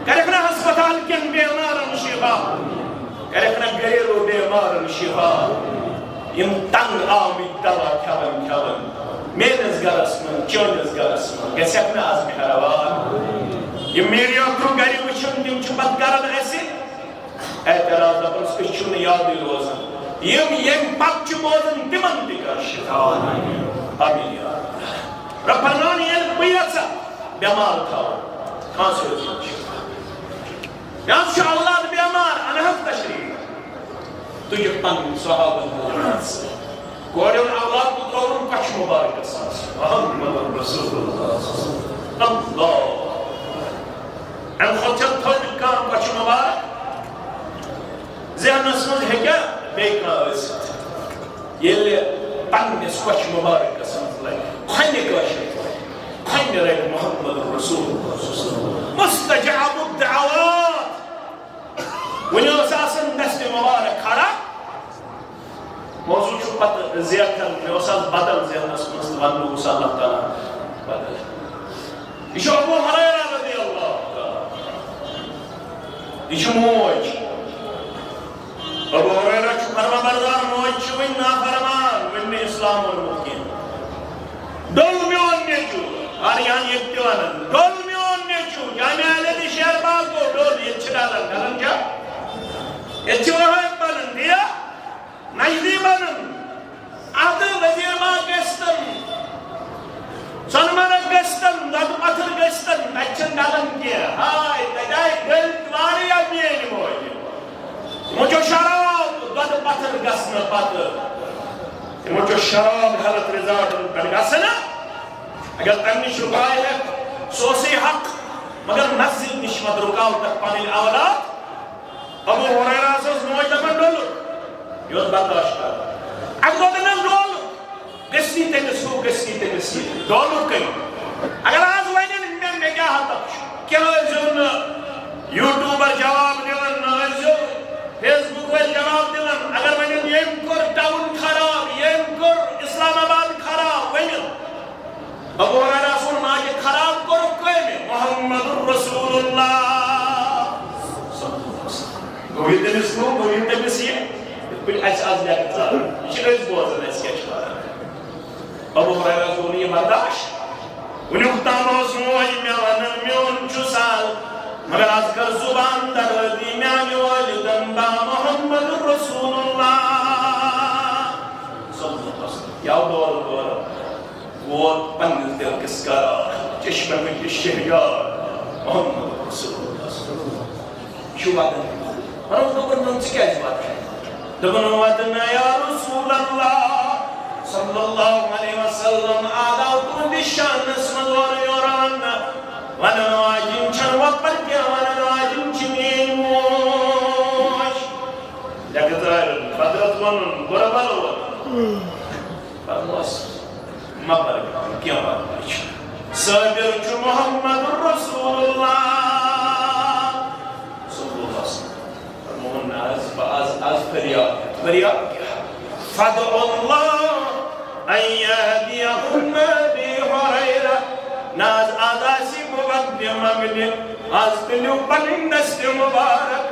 کرکنا ہسپتال کن بیمار شفا کرکنا گریرو بیمار شفا یم تنگ آمید دوا کھون میرز گرس من چونز گرس من گسکنا از مہروان یہ میری اکرو گری وچھن تم چپت کرن ایسے اعتراض دپنس کچھ چھن یادی روزن یم پک چھ بوزن تمن دکر شفا آمین یا ربنان یہ بیعصا بیمار تھاو کھانسی ہوتی شفا یاد شاء اللہ بیمار انہت تشریف تجھے پن صحابت مجمد گوڑیون اولاد کو ترون کچھ مبارک اساس محمد رسول اللہ اللہ ام خطب تھوڑی کام کچھ مبارک ذہن اسمز ہے کیا بیکنا ویسد یہ لئے پنس کچھ مبارک اساس لئے خیلی کاشت خیلی رہے محمد رسول اللہ مستجعب الدعوات ونیو اساسن دست مبارک کھڑا موضوع چھو پت زیادتر میں اساس بدل زیادت سمست ونو اسا اللہ تعالیٰ بدل ایشو ابو حریرہ رضی اللہ تعالیٰ ایشو موج ابو حریرہ چھو فرما بردار موج وین نافرمان وین اسلام اور ممکن ڈول میون نیچو آریان یکتیوانن ڈول میون نیچو جامعہ علیہ شہر باغ کو ڈول یہ چھڑالن کلن کیا یہ چھوڑا بنن دیا نجدی بنن آدھر وزیر باغ گستن سنمرگ گستن داد پتھر گستن نچن کلن کیا ہائی تجائی دل دواری امین موج مجھو شراب داد پتھر گسن پتھر مجھو شراب حالت رضاٹ پر گسنا اگر تنیش رکائے ہے سوسی حق مگر مسجد نشمت رکاو تک پانیل اولاد ابو حریرہ سوز موج دفن ڈولو یود برداشت کر اگر دو دنم ڈولو گسنی تے گسنی ڈولو کئی اگر آج وینن میں کیا حتا کیا ازیون یوٹیوبر جواب دیون ازیون فیس بک ویل جواب دیون اگر وینن یم کر ٹاؤن خراب یم کر اسلام آباد خراب وینن ابو حریرہ سن ماجی خراب کرو کوئی میں محمد رسول اللہ گوئی تمس کو گوئی تمس یہ کل ایس آز لیکن سال یہ ایس بوزن ایس کیا چھوارا ابو حریرہ سن یہ برداشت انہوں تاموز موج میون چسال مگر از کر زبان در دی میانی والدن با محمد رسول اللہ صلی اللہ علیہ وسلم یا دور وہ پنگل دل کس کارا چشم میں کی شہیار محمد رسول اللہ شو بات ہے ہم دوبر نون سے کیا بات ہے دوبر نواتنا یا رسول اللہ صلی اللہ علیہ وسلم آدھاو تو بشان اسمد وروران ونواجن چن وپر کیا ونواجن چنین موش لکتر فدرت ونن بربل ونن فرموس مبر کیا بات صابر چو محمد رسول اللہ صلی اللہ علیہ وسلم فرمون از فریاد کیا فدع اللہ ان یهدیهم ابی حریرہ ناز آداسی مقدم مگلی از کلیو پنن دست مبارک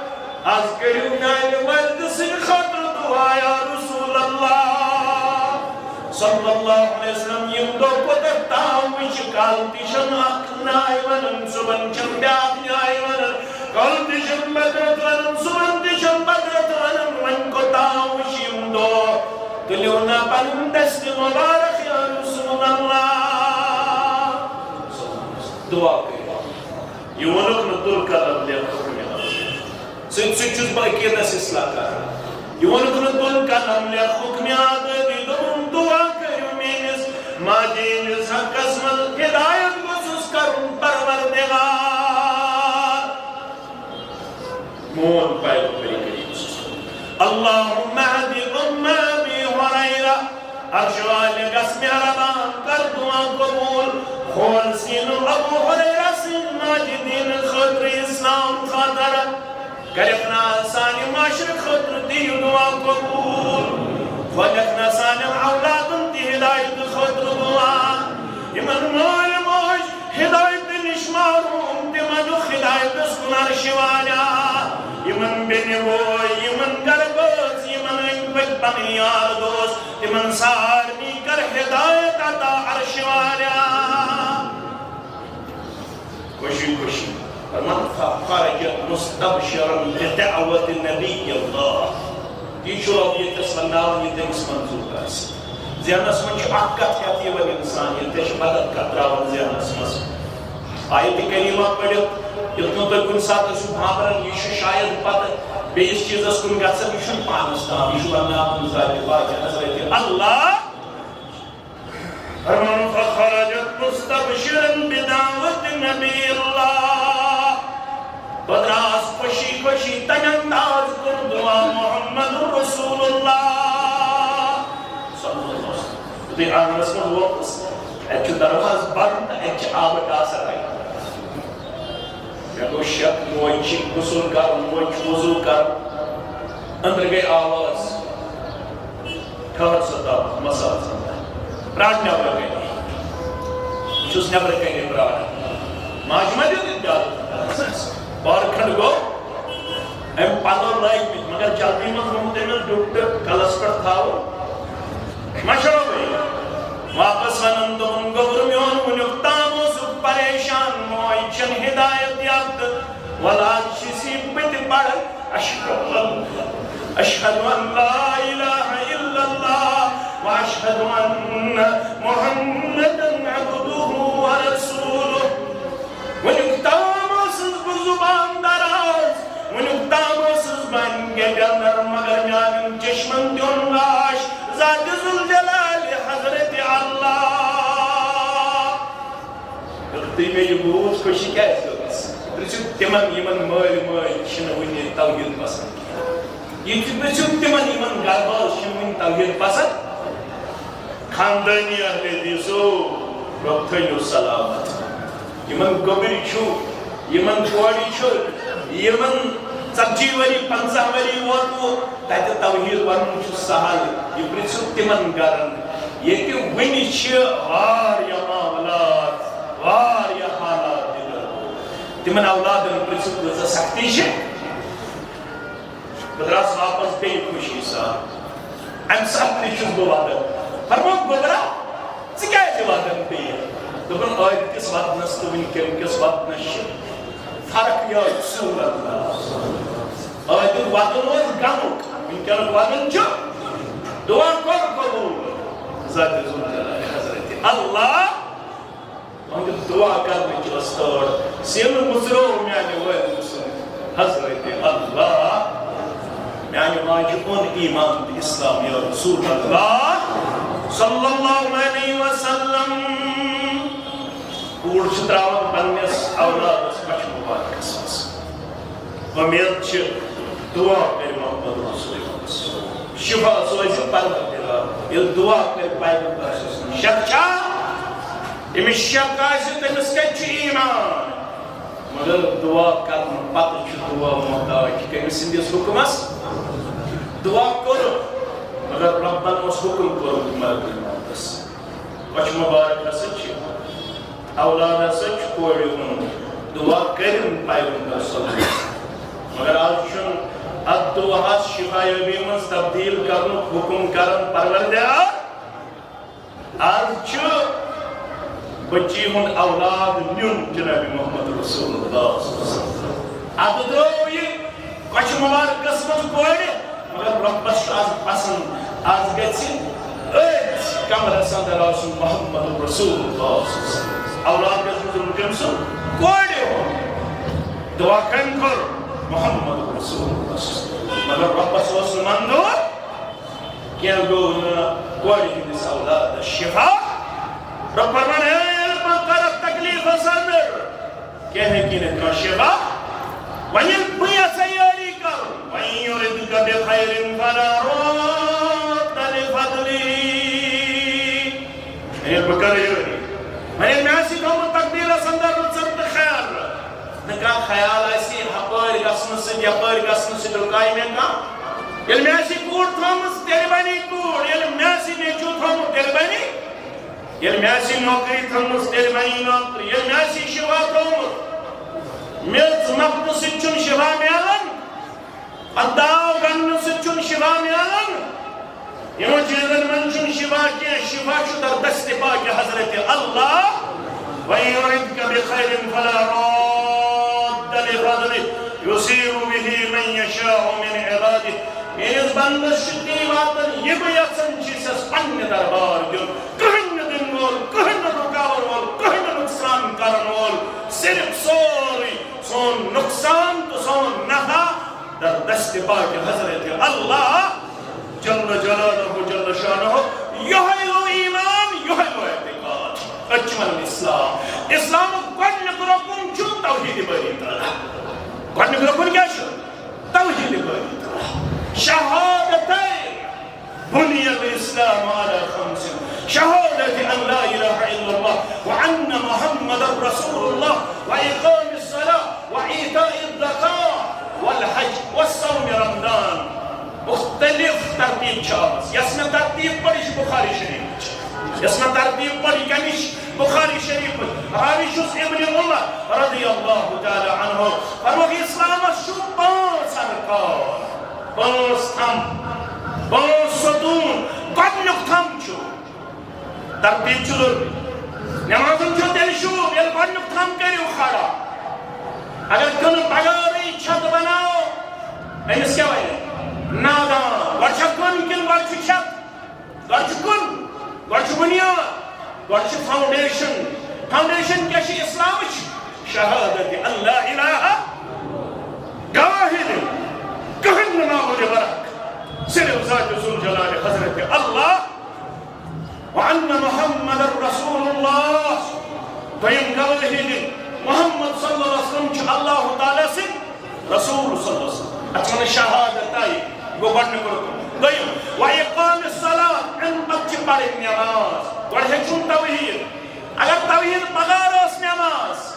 از کلیو نائل ورد سی خطر دعا یا رسول اللہ صلی اللہ علیہ وسلم یم دو قدر تاوش کالتیشن اقنائی ونن سبن چن بیاق نیائی ونن کالتیشن بدرت ونن سبن تیشن بدرت ونن ون کو تاوش یم دو کلیونا پنن دست مبارک یا رسول اللہ دعا کریں یہ ونک ندر کلم لیا حکم سچوز باقی دس اصلاح کر یہ ونک ندر کلم لیا حکم آدھری دون دعا کریں مینس ماجین حق اسمل ہدایت خصوص کرن پروردگار مون پائل کریں اللہم اہدی ابی حریرہ ارشوال قسم عربان کر دعا قبول خون سین ابو حریرہ سین ماجدین خطر اسلام خاطر کرفنا سانی معاشر خطر دی دعا قبول ولکنا سانی اولاد دی ہدایت خطر دعا یمن مول موش ہدایت نشمارون تمن ہدایت سکنار شوالا یمن بنوی یمن گربوز یمن انبت بنیار دوست تمن سارنی کر ہدایت عطا عرش والا خوشی خوشی فمن خرج مستبشرا بدعوة النبي الله دي شرطية تسمناون يدنس منظور كاس زيان اسمن شو عقات ياتي والإنسان يلتش مدد كتراون زيان اسمن آیت کریمہ پڑھت یتنو تو کن ساتھ اسو بھامرن یہ شاید پتہ بیس چیز اس کن گھر یہ شن پانستان یہ شو اللہ مزاری باقی حضرت اللہ فرمان فخرجت مستبشرا بدعوت نبی اللہ بدراس خوشی خوشی تجنداز کر دعا محمد رسول اللہ صلی اللہ علیہ وسلم دی آن رسم الوقت ایچو درواز بند ایچ آبت آسر آئی میں کو شک موچ غسل کر موچ وضو کر اندر گئی آواز کھر ستا مسال ستا پراٹ نبر گئی چوس نبر گئی پراٹ ماج مدیو دی جاد بار کھڑ گو ام پلو لگ مگر جلدی مز ڈٹ کلس پہ تھو مشرو بھائی واپس ون دن گوبر میون ونیک تام پریشان موچن ہدایت یافت ولاد سی بت پڑ اشہد ان لا الہ الا اللہ واشہد ان محمدا عبدہ ورسولہ ونیک تام زبان دراز ونیک تام بن گگر مگر میان چشمن دیون لاش ذات ذوالجلال حضرت اللہ تھی میں یہ بوز خوشی کیسے ہوگی تمن یمن مال مال چھن ونی توحید پسند کیا یہ تمن یمن گربال چھن ونی توحید پسند خاندانی اہل دیسو رب تھیو سلامت یمن گوبری چھو یمن کوڑی چھو یمن 40 وری 50 وری واتو تاتہ توحید ورن چھ سہل یہ پرژھو تمن گرن یہ ونی چھ واریاہ معاملات واریاہ حالات تمن اولادن پرژھو کۭژاہ سختی چھ بہٕ دراس واپس بیٚیہِ خوشی سان امہِ ساتہٕ تہِ چھُس بہٕ ودان فرمووُکھ گوبرا ژٕ کیازِ ودان بیٚیہِ دوٚپُن ٲدۍ کِس ودنس تہٕ وٕنکٮ۪ن کِس ودنس چھِ فرق یہے صورت ٲدیُک ودُن اوس غمُک وٕنکٮ۪نُک ودُن چھُ دعا کوٚر قبوٗل ذات ذوالجلال حضرت اللہ تہنٛدِ دعا کرنٕچ ٲس تٲر سِل مُژرو میانہِ وٲلۍ سُنٛد حضرت اللہ میانہِ ماجہِ اوٚن ایٖمان تہٕ اِسلام یا رسول اللہ صلی اللہ علیہ وسلم کوٗر چھِ تراوان پننِس اولادس بچہِ مبارکس منٛز وۄمید چھِ دعا کٔرِ محمد رسول اللہ شفا سوزِ پروردگار ییٚلہِ دعا کٔرِ پیغمبر سٕنٛز شک چھا أمِس شک آسہِ تٔمِس کتہِ چھُ ایٖمان مگر دعا کرنہٕ پتہٕ چھُ دعا محتاج کٔمِس سٕنٛدِس حُکمس دعا کوٚر مگر ربن اوس حُکم کوٚرمُت ملکُل موتس بچہِ مبارک ہسا چھِ اولاد ہسا چھُ کورِ ہُنٛد دعا کٔرِن پیغمبر صلی اللہ علیہ وسلم مگر آز چھُنہٕ اتھ دعاہس شفا یٲبی منٛز تبدیل کرنُک حُکم کران پروردگار آز چھُ بچی ہُنٛد اولاد نیُن جناب محمد رسول اللہ صلی اللہ علیہ وسلم ادٕ درٛاو یہِ کۄچھِ مبارکس منٛز کورِ مگر رۄبس چھُ آز پسنٛد آز گژھِ أتھۍ کمرس انٛدر آسُن محمد رسول اللہ صلی اللہ علیہ وسلم اولاد گژھِ روزُن کٔمۍ سُنٛد کورِ ہُنٛد دعا کٔمۍ کوٚر محمد رسول اللہ مگر رۄبس اوس نہٕ منظوٗر کینٛہہ گوٚو نہٕ کورِ ہٕنٛدِس اولادس شفا رب فرمان ہے علم کرب تکلیف اندر کیا ہے کہ نہ شفا وَيَلْ بُيَ سَيَّارِي کر وَإِن يُرِدْكَ بِخَيْرٍ فَلَا رَادَّ لِفَضْلِهِ یہ بکر یوری میں نے ایسی کہوں تقدیر اندر رچرد خیر نکا خیال ایسی حپر گسن سے یپر گسن سے رکائی میں کا یل میں ایسی کوڑ تھامس تیرے بانی کوڑ یل میں ایسی نیچو تھامس تیرے بانی یل میں ایسی نوکری تھامس تیرے بانی نوکری یل میں ایسی شفا تھامس ملت مقدس سے چون شفا میالن اداو گن سے چون شفا میالن یمو چیزن من چون شفا کیا شفا چو در دست پاک حضرت اللہ وَإِن يُرِدْكَ بِخَيْرٍ فَلَا رَادَّ لِفَضْلِهِ يُصِيبُ بِهِ مَن يَشَاءُ مِنْ عِبَادِهِ میرے بندس شدی واتن یہ بھی اچھن چیزس پنی دربار دیون کہن دن وول کہن رکاور وول کہن نقصان کرن وول صرف سوری سون نقصان تو سون نفع در دست پاک حضرت اللہ جل جلالہ جل شانہ یہی لو ایمان یہی لو اعتقاد اجمل اسلام اسلام گۄڈنیُک رکن چھُ توحید باری تعالیٰ گۄڈنیُک رکن کیا چھُ توحید باری تعالیٰ شہادتین بنی الاسلام على خمس شهادة أن لا إله إلا الله وأن محمد رسول الله وإقام الصلاة وإيتاء الزكاة والحج والصوم رمضان مختلف ترتیب چھا آمٕژ یس مےٚ ترتیب پٔرِش بخاری شریف يسمى ترتيب بني كمش بخاري شريف راوي شوز ابن عمر رضي الله تعالى عنه فرمو اسلام شو پانچ ارکان پانچ تھم پانچ ستون گۄڈنیُک تھم چھُ ترتیب چھُ ضروٗری نمازن چھُ تیٚلہِ شوٗب ییٚلہِ گۄڈنیُک تھم کٔرِو کھڑا اگر کٕنہٕ بغٲرٕے چھت بناو أمِس کیٛاہ وَنہِ نادان گۄڈٕ چھا کٕن کِنہٕ گۄڈٕ چھُ چھت گۄڈٕ چھُ کٕن گۄڈٕ چھُ بُنیاد گۄڈٕ چھُ فاؤنڈیشن کیٛاہ چھِ اِسلامٕچ شہادت ان لا الہ گواہی دِنۍ کٕہٕنۍ نہٕ معبوٗدِ برحق صرف ذات ذوالجلال حضرت اللہ وأن محمد رسول الله دویم گواہی دِنۍ محمد صلی اللہ علیہ وسلم چھُ اللہ تعالیٰ سٕنٛدۍ رسول صلی اللہ علیہ وسلم اَتھ وَنان شہادت آیہِ گوٚو گۄڈنیُک رُکُن دوٚیِم وإقام الصلاة اَمہِ پتہٕ چھِ پرٕنۍ نٮ۪ماز گۄڈٕ ہیٚچھُن توحیٖد اگر توحیٖد بغٲر ٲس نٮ۪ماز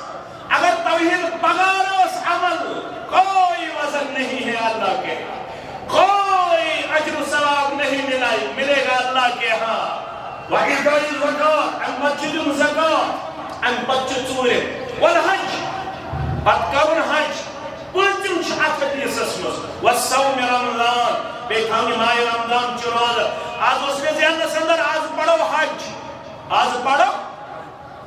اگر توحید بغیر اس عمل کوئی وزن نہیں ہے اللہ کے کوئی اجر و ثواب نہیں ملے گا اللہ کے ہاں وَإِيتَاءِ الزَّكَاةِ اَمہِ پتہٕ چھِ دیُن زکات اَمہِ پتہٕ چھِ ژوٗرِ وَالْحَجِّ پتہٕ کَرُن حج پٲنٛژِم چھِ اَتھ حدیٖثس منٛز وَالصَّوْمِ رمضان بیٚیہِ تھاونہِ ماہِ رمضان چہِ روزٕ آز اوس مےٚ ذہنس انٛدر آز پرو حج آز پرو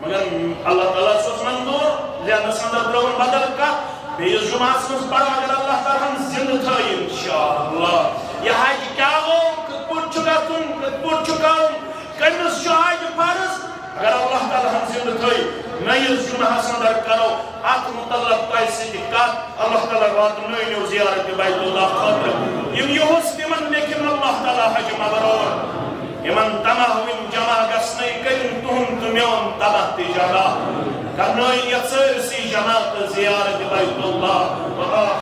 مگر اللہ تعالیٰ سوز منظور ذہنس انٛدر ترٛٲوٕن بدل کتھ بیٚیِس جُمعس منٛز پرو اگر اللہ تعالیٰ ہن زِنٛدٕ تھٲیِن انشاءاللہ یہِ حج کیٛاہ گوٚو کِتھ پٲٹھۍ چھُ گژھُن کِتھ پٲٹھۍ چھُ کَرُن کٔمِس چھُ حج فرض اگر اللہ تعالیٰ ہن زِنٛدٕ تھٲیِن نٔیِس جُمعس انٛدر کرو اتھ متعلق تۄہہِ سۭتۍ کتھ اللہ تعالیٰ واتنٲیِو زیارت بیت اللہ خٲطرٕ یِم یِہُس تِمن لیکھِن اللہ تعالیٰ حج مبرور یِمن تماہ وٕنۍ جمع گژھنَے کٔرِن تُہُنٛد تہٕ میون تباہ تہِ جگہ کرنٲیِن یتھ سٲرسٕے جماعت زیارت بیت اللہ